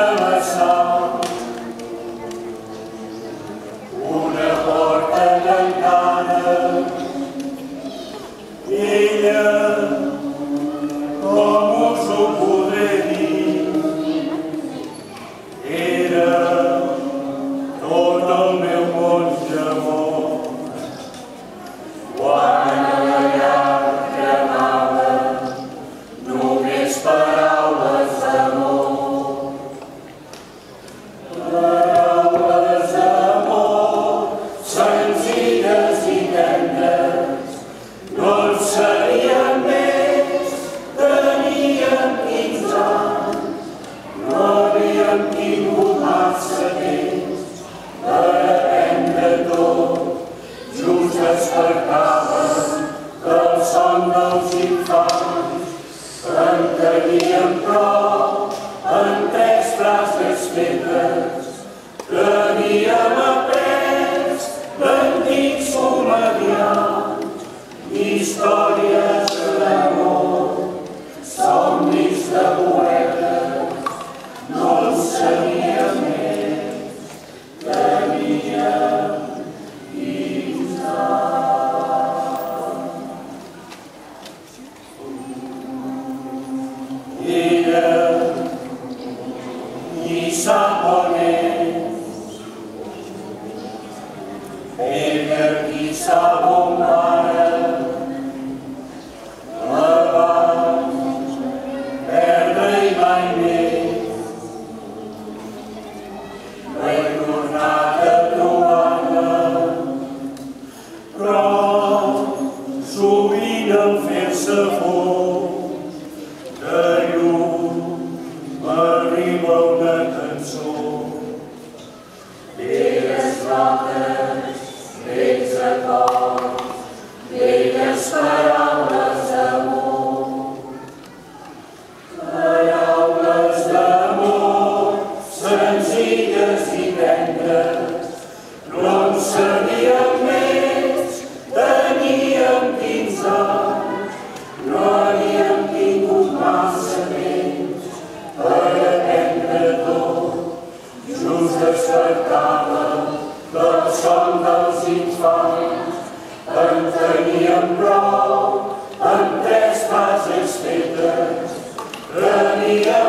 travessar una porta tancada. Ella, com us ho podré dir, era tot el meu món llavors. Quan a la llar cremava només paraules d'amor. Paraules d'amor, senzilles i tendres, no en serien més, teníem 15 anys, no havíem tingut massa temps per aprendre tot. Just despertàvem del son dels infants, en teníem prou en 3 frases fetes que havíem après d'antics comediants, històries d'amor, somnis de poetes, no en sabíem més, teníem 15 anys. Ella ni sap on és, ella qui sap on para, la van perdre i mai més. No he tornat a trobar-la, però sovint al fer-se fos de llum m'arriba una cançó. Velles notes, vells acords, velles paraules d'amor. Paraules d'amor, senzilles i tendres, no en sabíem més, teníem 15 anys, no havíem tingut massa temps per aprendre tot. Just despertàvem del son dels infants, en teníem prou en 3 frases fetes, rebíem